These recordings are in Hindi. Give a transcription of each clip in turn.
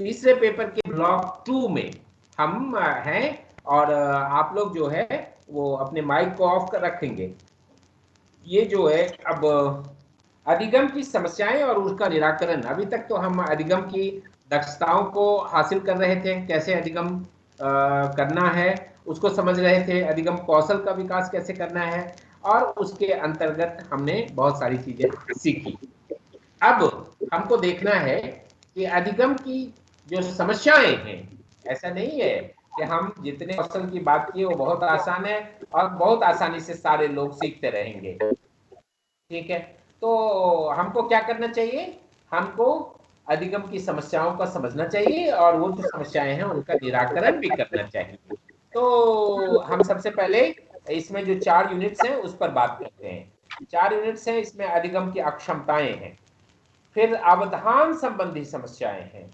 तीसरे पेपर के ब्लॉक 2 में हम हैं, और आप लोग जो है वो अपने माइक को ऑफ कर रखेंगे। ये जो है अब अधिगम की समस्याएं और उसका निराकरण। अभी तक तो हम अधिगम की दक्षताओं को हासिल कर रहे थे, कैसे अधिगम करना है उसको समझ रहे थे, अधिगम कौशल का विकास कैसे करना है, और उसके अंतर्गत हमने बहुत सारी चीजें सीखी। अब हमको देखना है कि अधिगम की जो समस्याएं हैं, ऐसा नहीं है कि हम जितने कौशल की बात की वो बहुत आसान है और बहुत आसानी से सारे लोग सीखते रहेंगे। ठीक है, तो हमको क्या करना चाहिए, हमको अधिगम की समस्याओं का समझना चाहिए और वो जो समस्याएं हैं उनका निराकरण भी करना चाहिए। तो हम सबसे पहले इसमें जो 4 यूनिट्स हैं उस पर बात करते हैं। 4 यूनिट्स हैं, इसमें अधिगम की अक्षमताएं हैं, फिर अवधान संबंधी समस्याएं हैं,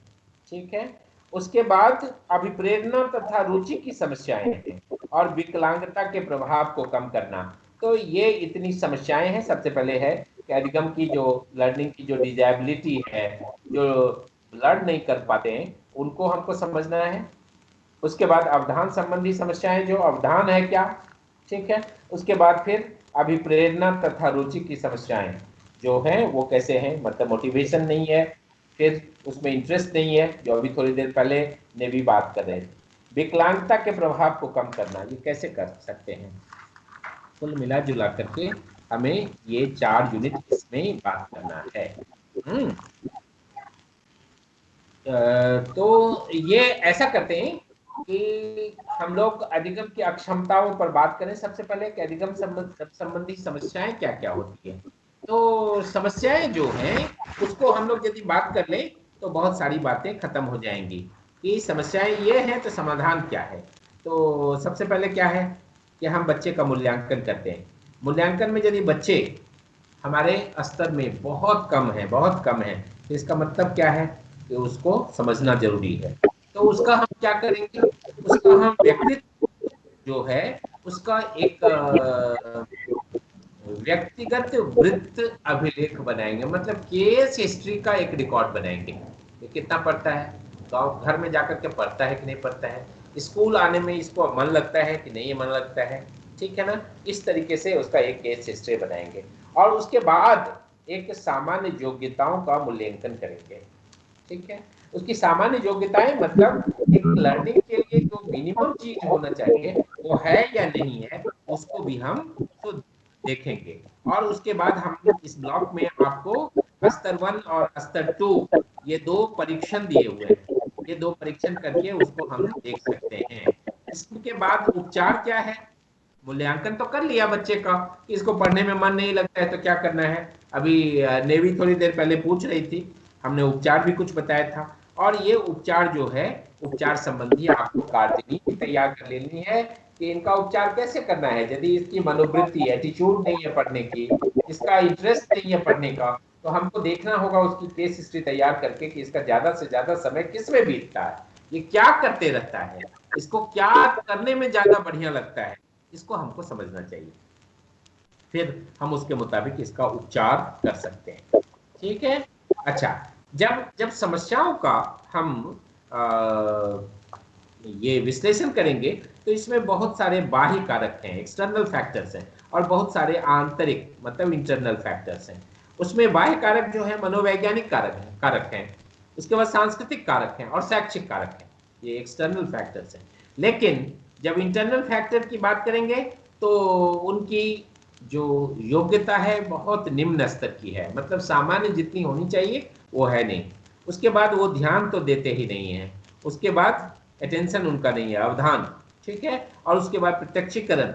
ठीक है, उसके बाद अभिप्रेरणा तथा रुचि की समस्याएं हैं, और विकलांगता के प्रभाव को कम करना। तो ये इतनी समस्याएं हैं। सबसे पहले है कि अधिगम की जो लर्निंग की जो डिजेबिलिटी है, जो लर्न नहीं कर पाते हैं, उनको हमको समझना है। उसके बाद अवधान संबंधी समस्याएं, जो अवधान है क्या, ठीक है। उसके बाद फिर अभिप्रेरणा तथा रुचि की समस्याएं जो हैं वो कैसे हैं, मतलब मोटिवेशन नहीं है, फिर उसमें इंटरेस्ट नहीं है, जो अभी थोड़ी देर पहले ने भी बात कर रहे थे। विकलांगता के प्रभाव को कम करना, ये कैसे कर सकते हैं। कुल मिला जुला करके हमें ये 4 यूनिट इसमें बात करना है। तो ये ऐसा करते हैं कि हम लोग अधिगम की अक्षमताओं पर बात करें। सबसे पहले कि अधिगम संबंधी समस्याएं क्या क्या होती है। तो समस्याएं जो हैं उसको हम लोग यदि बात कर लें तो बहुत सारी बातें खत्म हो जाएंगी कि समस्याएं ये हैं तो समाधान क्या है। तो सबसे पहले क्या है कि हम बच्चे का मूल्यांकन करते हैं। मूल्यांकन में यदि बच्चे हमारे स्तर में बहुत कम है, तो इसका मतलब क्या है कि उसको समझना जरूरी है। तो उसका हम क्या करेंगे, उसका हम व्यक्तित्व जो है उसका एक व्यक्तिगत वृत्त अभिलेख बनाएंगे, मतलब केस हिस्ट्री का एक रिकॉर्ड बनाएंगे। ये कितना पढ़ता है, गाँव घर में जाकर के पढ़ता है कि नहीं पढ़ता है, स्कूल आने में इसको मन लगता है कि नहीं मन लगता है, ठीक है ना। इस तरीके से उसका एक केस हिस्ट्री बनाएंगे, और उसके बाद एक सामान्य योग्यताओं का मूल्यांकन करेंगे। ठीक है, उसकी सामान्य योग्यताएं मतलब एक लर्निंग के लिए जो मिनिमम चीज होना चाहिए वो है या नहीं है, उसको भी हम तो देखेंगे। और उसके बाद हम इस ब्लॉक में आपको स्तर 1 और स्तर 2 ये 2 परीक्षण दिए हुए हैं, ये 2 परीक्षण करके उसको हम देख सकते हैं। इसके बाद उपचार क्या है, मूल्यांकन तो कर लिया बच्चे का, इसको पढ़ने में मन नहीं लगता है तो क्या करना है। अभी नेवी थोड़ी देर पहले पूछ रही थी, हमने उपचार भी कुछ बताया था। और ये उपचार जो है, उपचार संबंधी आपको कार्यनीति तैयार कर लेनी है कि इनका उपचार कैसे करना है। यदि इसकी मनोवृत्ति एटीट्यूड नहीं है पढ़ने की, इसका इंटरेस्ट नहीं है पढ़ने का, तो हमको देखना होगा उसकी केस हिस्ट्री तैयार करके कि इसका ज्यादा से ज्यादा समय किस में बीतता है, ये क्या करते रहता है, इसको क्या करने में ज्यादा बढ़िया लगता है, इसको हमको समझना चाहिए। फिर हम उसके मुताबिक इसका उपचार कर सकते हैं। ठीक है, अच्छा, जब जब समस्याओं का हम ये विश्लेषण करेंगे तो इसमें बहुत सारे बाह्य कारक हैं, एक्सटर्नल फैक्टर्स हैं, और बहुत सारे आंतरिक मतलब इंटरनल फैक्टर्स हैं। उसमें बाह्य कारक जो है मनोवैज्ञानिक कारक हैं, उसके बाद सांस्कृतिक कारक हैं और शैक्षिक कारक हैं, ये एक्सटर्नल फैक्टर्स हैं। लेकिन जब इंटरनल फैक्टर की बात करेंगे तो उनकी जो योग्यता है बहुत निम्न स्तर की है, मतलब सामान्य जितनी होनी चाहिए वो है नहीं। उसके बाद वो ध्यान तो देते ही नहीं है, उसके बाद अटेंशन उनका नहीं है, अवधान, ठीक है। और उसके बाद प्रत्यक्षीकरण,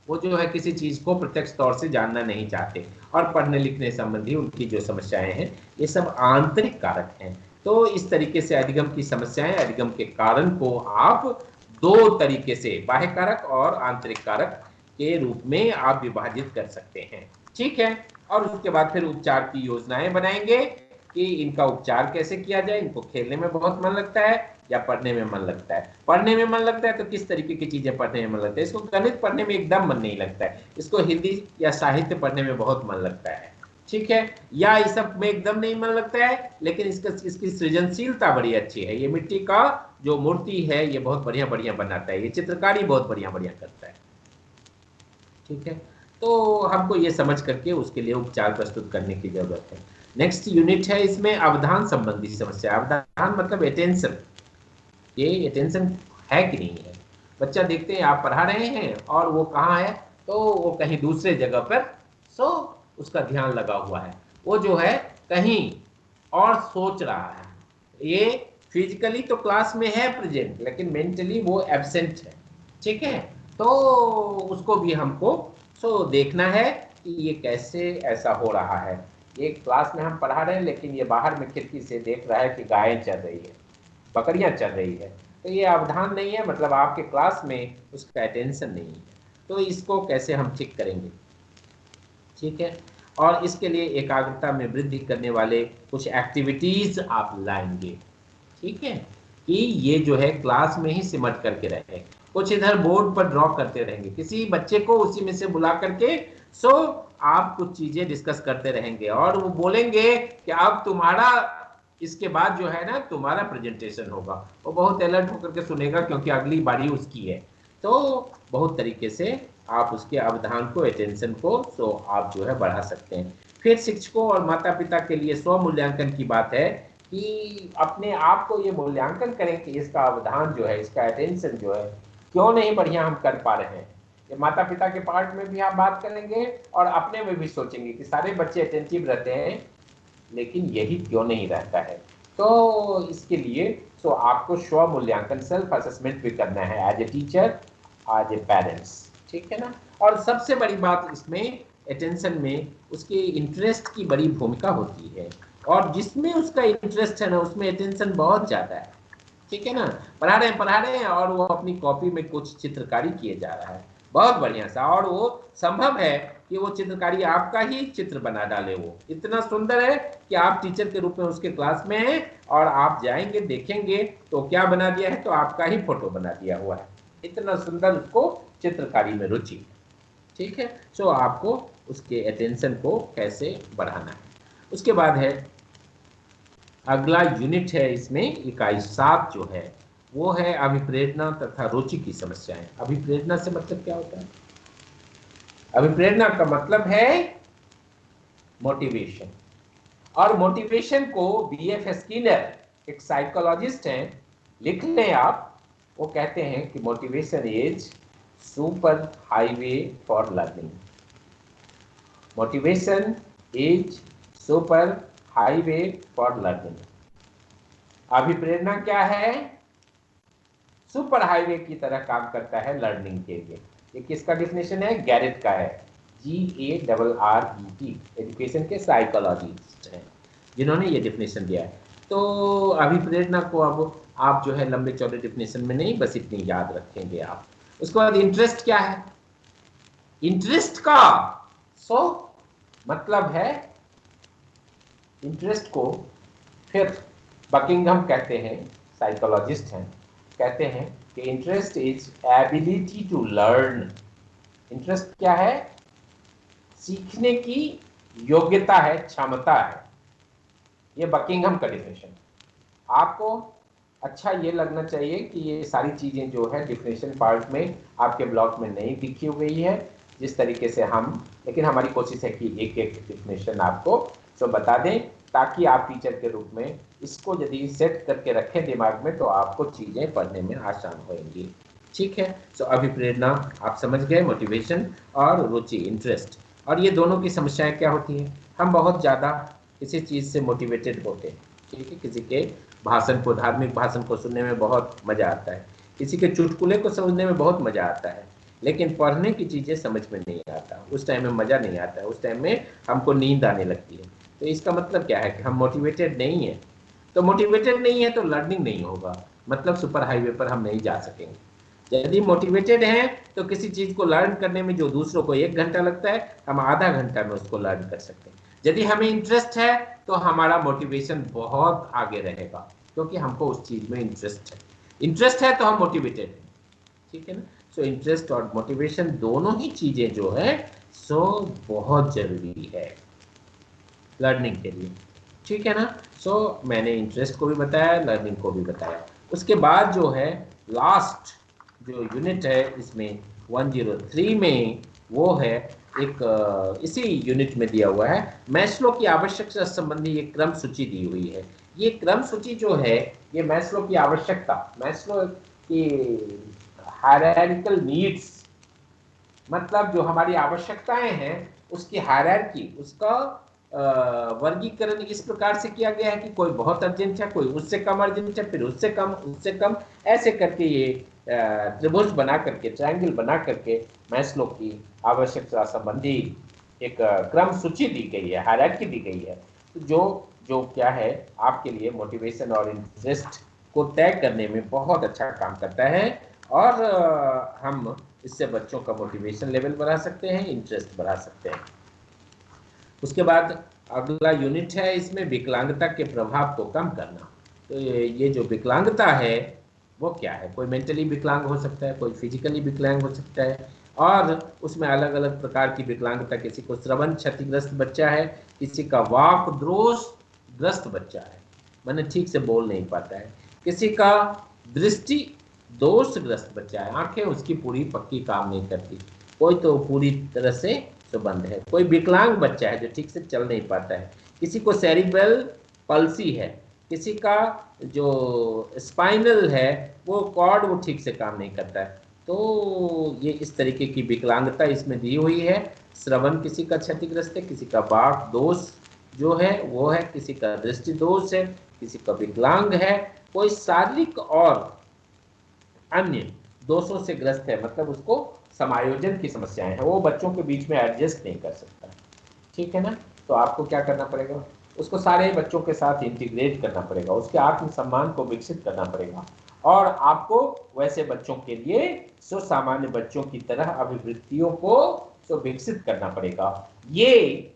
वो जो है किसी चीज को प्रत्यक्ष तौर से जानना नहीं चाहते। और पढ़ने लिखने संबंधी उनकी जो समस्याएं हैं ये सब आंतरिक कारक हैं। तो इस तरीके से अधिगम की समस्याएं, अधिगम के कारण को आप 2 तरीके से, बाह्य कारक और आंतरिक कारक के रूप में आप विभाजित कर सकते हैं। ठीक है, और उसके बाद फिर उपचार की योजनाएं बनाएंगे कि इनका उपचार कैसे किया जाए। इनको खेलने में बहुत मन लगता है या पढ़ने में मन लगता है, पढ़ने में मन लगता है तो किस तरीके की चीजें पढ़ने में मन लगता है। इसको गणित पढ़ने में एकदम मन नहीं लगता है, इसको हिंदी या साहित्य पढ़ने में बहुत मन लगता है, ठीक है, या इस सब में एकदम नहीं मन लगता है, लेकिन इसकी सृजनशीलता बड़ी अच्छी है। ये मिट्टी का जो मूर्ति है ये बहुत बढ़िया बढ़िया बनाता है, ये चित्रकारी बहुत बढ़िया बढ़िया करता है। ठीक है, तो हमको ये समझ करके उसके लिए उपचार प्रस्तुत करने की जरूरत है। नेक्स्ट यूनिट है इसमें अवधान संबंधी समस्या। अवधान मतलब अटेंशन, ये अटेंशन है कि नहीं है। बच्चा देखते हैं आप पढ़ा रहे हैं और वो कहाँ है, तो वो कहीं दूसरे जगह पर, सो उसका ध्यान लगा हुआ है, वो जो है कहीं और सोच रहा है। ये फिजिकली तो क्लास में है प्रेजेंट, लेकिन मेंटली वो एब्सेंट है। ठीक है, तो उसको भी हमको देखना है कि ये कैसे ऐसा हो रहा है। ये क्लास में हम पढ़ा रहे हैं, लेकिन ये बाहर में खिड़की से देख रहा है कि गायें चल रही है, बकरियां चल रही है, तो ये अवधान नहीं है, मतलब आपके क्लास में उसका अटेंशन नहीं है। तो इसको कैसे हम चेक करेंगे। ठीक है, और इसके लिए एकाग्रता में वृद्धि करने वाले कुछ एक्टिविटीज आप लाएंगे। ठीक है, कि ये जो है क्लास में ही सिमट करके रहे, कुछ इधर बोर्ड पर ड्रॉ करते रहेंगे, किसी बच्चे को उसी में से बुला करके आप कुछ चीजें डिस्कस करते रहेंगे, और वो बोलेंगे कि अब तुम्हारा इसके बाद जो है ना तुम्हारा प्रेजेंटेशन होगा। वो बहुत अलर्ट होकर के सुनेगा, क्योंकि अगली बारी उसकी है। तो बहुत तरीके से आप उसके अवधान को, अटेंशन को आप जो है बढ़ा सकते हैं। फिर शिक्षकों और माता पिता के लिए स्व मूल्यांकन की बात है कि अपने आप को ये मूल्यांकन करें कि इसका अवधान जो है, इसका अटेंशन जो है क्यों नहीं बढ़िया हम कर पा रहे हैं। ये माता पिता के पार्ट में भी आप बात करेंगे और अपने में भी सोचेंगे कि सारे बच्चे अटेंटिव रहते हैं, लेकिन यही क्यों नहीं रहता है। तो इसके लिए आपको स्व मूल्यांकन, सेल्फ असेसमेंट भी करना है as a teacher, as a parents. ठीक है ना, और सबसे बड़ी बात इसमें अटेंशन में उसके इंटरेस्ट की बड़ी भूमिका होती है, और जिसमें उसका इंटरेस्ट है ना उसमें अटेंशन बहुत ज्यादा है। ठीक है ना, पढ़ा रहे हैं और वो अपनी कॉपी में कुछ चित्रकारी किए जा रहा है बहुत बढ़िया सा, और वो संभव है कि वो चित्रकारी आपका ही चित्र बना डाले। वो इतना सुंदर है कि आप टीचर के रूप में उसके क्लास में हैं और आप जाएंगे देखेंगे तो क्या बना दिया है, तो आपका ही फोटो बना दिया हुआ है। इतना सुंदर उसको चित्रकारी में रुचि। ठीक है, आपको उसके अटेंशन को कैसे बढ़ाना है। उसके बाद है अगला यूनिट है, इसमें इकाई 7 जो है वो है अभिप्रेरणा तथा रुचि की समस्याएं। अभिप्रेरणा से मतलब क्या होता है? अभिप्रेरणा का मतलब है मोटिवेशन, और मोटिवेशन को बीएफ स्किनर, एक साइकोलॉजिस्ट हैं, लिख लें आप। वो कहते हैं कि motivation is super highway for learning. Motivation is super highway for learning. अभिप्रेरणा क्या है? सुपर हाईवे की तरह काम करता है लर्निंग के लिए। ये किसका डिफिनेशन है? गैरेट का है, GARRET, एजुकेशन के साइकोलॉजिस्ट हैं जिन्होंने ये डिफिनेशन दिया है। तो अभिप्रेरणा को अब आप जो है लंबे चौड़े डिफिनेशन में नहीं, बस इतनी याद रखेंगे आप। उसके बाद इंटरेस्ट क्या है? इंटरेस्ट का मतलब है इंटरेस्ट को, फिर बकिंघम कहते हैं, साइकोलॉजिस्ट हैं, कहते हैं कि interest is ability to learn. Interest क्या है? सीखने की योग्यता है, क्षमता है। ये बकिंघम का डिफिनेशन। आपको अच्छा ये लगना चाहिए कि ये सारी चीजें जो है डिफिनेशन पार्ट में आपके ब्लॉक में नहीं लिखी हुई है जिस तरीके से हम, लेकिन हमारी कोशिश है कि एक एक डिफिनेशन आपको बता दें, ताकि आप टीचर के रूप में इसको यदि सेट करके रखें दिमाग में तो आपको चीजें पढ़ने में आसान होंगी। ठीक है, अभिप्रेरणा आप समझ गए, मोटिवेशन और रुचि, इंटरेस्ट। और ये दोनों की समस्याएं क्या होती हैं? हम बहुत ज़्यादा किसी चीज़ से मोटिवेटेड होते हैं। ठीक है, किसी के भाषण को, धार्मिक भाषण को सुनने में बहुत मज़ा आता है, किसी के चुटकुले को समझने में बहुत मज़ा आता है, लेकिन पढ़ने की चीज़ें समझ में नहीं आता, उस टाइम में मज़ा नहीं आता है, उस टाइम में हमको नींद आने लगती है। तो इसका मतलब क्या है कि हम मोटिवेटेड नहीं है। तो मोटिवेटेड नहीं है तो लर्निंग नहीं होगा, मतलब सुपर हाईवे पर हम नहीं जा सकेंगे। यदि मोटिवेटेड हैं तो किसी चीज़ को लर्न करने में जो दूसरों को 1 घंटा लगता है, हम आधा घंटा में उसको लर्न कर सकते हैं। यदि हमें इंटरेस्ट है तो हमारा मोटिवेशन बहुत आगे रहेगा, क्योंकि हमको उस चीज़ में इंटरेस्ट है। इंटरेस्ट है तो हम मोटिवेटेड हैं। ठीक है ना, इंटरेस्ट और मोटिवेशन दोनों ही चीज़ें जो है बहुत जरूरी है। लर्निंग के लिए, ठीक है ना। सो मैंने इंटरेस्ट को भी बताया, लर्निंग को भी बताया। उसके बाद जो है लास्ट जो यूनिट है इसमें 103 में, वो है एक इसी यूनिट में दिया हुआ है, मैस्लो की आवश्यकता संबंधी एक क्रम सूची दी हुई है। ये क्रम सूची जो है, ये मैस्लो की आवश्यकता, मैस्लो की हायरार्किकल नीड्स, मतलब जो हमारी आवश्यकताएं हैं उसकी हायरार्की, उसका वर्गीकरण इस प्रकार से किया गया है कि कोई बहुत अर्जेंट है, कोई उससे कम अर्जेंट है, फिर उससे कम, उससे कम, ऐसे करके ये त्रिभुज बना करके, ट्रायंगल बना करके मैस्लो की आवश्यकता संबंधी एक क्रम सूची दी गई है, हायरार्की दी गई है। तो जो जो क्या है आपके लिए मोटिवेशन और इंटरेस्ट को तय करने में बहुत अच्छा काम करता है, और हम इससे बच्चों का मोटिवेशन लेवल बढ़ा सकते हैं, इंटरेस्ट बढ़ा सकते हैं। उसके बाद अगला यूनिट है इसमें विकलांगता के प्रभाव को कम करना। तो ये जो विकलांगता है वो क्या है, कोई मेंटली विकलांग हो सकता है, कोई फिजिकली विकलांग हो सकता है, और उसमें अलग अलग प्रकार की विकलांगता, किसी को श्रवण क्षतिग्रस्त बच्चा है, किसी का वाक दोष ग्रस्त बच्चा है, मैंने ठीक से बोल नहीं पाता है, किसी का दृष्टि दोषग्रस्त बच्चा है, आंखें उसकी पूरी पक्की काम नहीं करती, कोई तो पूरी तरह से बंद है, कोई विकलांग बच्चा है जो ठीक से चल नहीं पाता है, किसी को सेरिब्रल पल्सी है, किसी का जो स्पाइनल है वो कॉर्ड वो ठीक से काम नहीं करता है। तो ये इस तरीके की विकलांगता इसमें दी हुई है। श्रवण किसी का क्षतिग्रस्त है, किसी का वाक दोष जो है वो है, किसी का दृष्टि दोष है, किसी का विकलांग है, कोई शारीरिक और अन्य दोषों से ग्रस्त है, मतलब उसको समायोजन की समस्याएं हैं, वो बच्चों के बीच में एडजस्ट नहीं कर सकता, ठीक है ना। तो आपको क्या करना पड़ेगा, उसको सारे बच्चों के साथ इंटीग्रेट करना पड़ेगा, उसके आत्मसम्मान को विकसित करना पड़ेगा, और आपको वैसे बच्चों के लिए सामान्य बच्चों की तरह अभिवृत्तियों को विकसित करना पड़ेगा। ये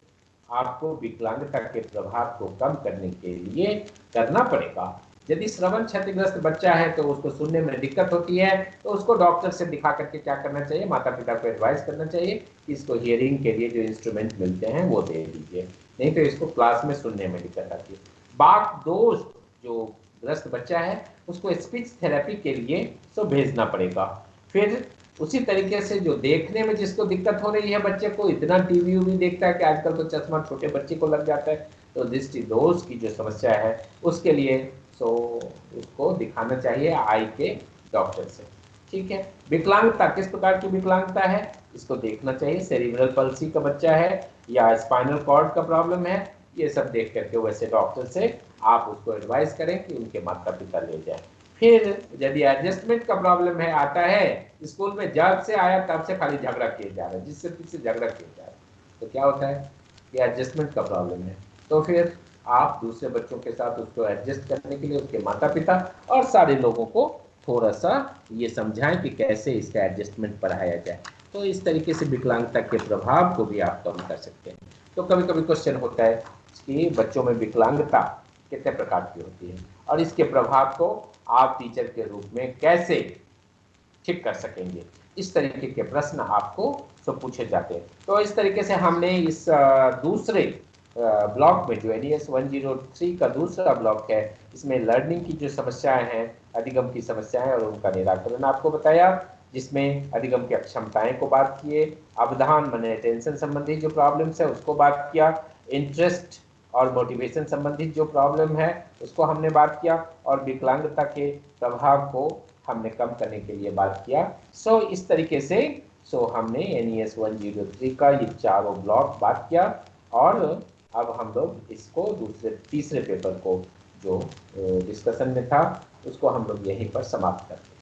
आपको विकलांगता के प्रभाव को कम करने के लिए करना पड़ेगा। यदि श्रवण क्षतिग्रस्त बच्चा है तो उसको सुनने में दिक्कत होती है, तो उसको डॉक्टर से दिखा करके क्या करना चाहिए, माता पिता को एडवाइस करना चाहिए कि इसको हियरिंग के लिए जो इंस्ट्रूमेंट मिलते हैं वो दे दीजिए, नहीं तो इसको क्लास में सुनने में दिक्कत आती है। बाक दोष जो ग्रस्त बच्चा है उसको स्पीच थेरेपी के लिए भेजना पड़ेगा। फिर उसी तरीके से जो देखने में जिसको दिक्कत हो रही है बच्चे को, इतना टीवी भी देखता है कि आजकल तो चश्मा छोटे बच्चे को लग जाता है, तो दृष्टि दोष की जो समस्या है उसके लिए उसको दिखाना चाहिए आई के डॉक्टर से, ठीक है। विकलांगता किस प्रकार की विकलांगता है इसको देखना चाहिए, सेरिब्रल पल्सी का बच्चा है या स्पाइनल कॉर्ड का प्रॉब्लम है, ये सब देख करके वैसे डॉक्टर से आप उसको एडवाइस करें कि उनके माता पिता ले जाएं। फिर यदि एडजस्टमेंट का प्रॉब्लम है, आता है स्कूल में जब से आया तब से खाली झगड़ा किए जा रहा है, जिससे किससे झगड़ा किए जा रहा है, तो क्या होता है कि एडजस्टमेंट का प्रॉब्लम है, तो फिर आप दूसरे बच्चों के साथ उसको एडजस्ट करने के लिए उसके माता पिता और सारे लोगों को थोड़ा सा ये समझाएं कि कैसे इसका एडजस्टमेंट पढ़ाया जाए। तो इस तरीके से विकलांगता के प्रभाव को भी आप कम कर सकते हैं। तो कभी कभी क्वेश्चन होता है कि बच्चों में विकलांगता कितने प्रकार की होती है और इसके प्रभाव को आप टीचर के रूप में कैसे ठीक कर सकेंगे, इस तरीके के प्रश्न आपको पूछे जाते हैं। तो इस तरीके से हमने इस दूसरे ब्लॉक में जो NES 103 का दूसरा ब्लॉक है, इसमें लर्निंग की जो समस्याएं हैं, अधिगम की समस्याएं और उनका निराकरण आपको बताया, जिसमें अधिगम की क्षमताएं को बात किए, अवधान माने अटेंशन संबंधी जो प्रॉब्लम्स है उसको बात किया, इंटरेस्ट और मोटिवेशन संबंधित जो प्रॉब्लम है उसको हमने बात किया, और विकलांगता के प्रभाव को हमने कम करने के लिए बात किया। इस तरीके से हमने NES 103 का ये चारों ब्लॉक बात किया, और अब हम लोग इसको तीसरे पेपर को जो डिस्कशन में था उसको हम लोग यहीं पर समाप्त करते हैं।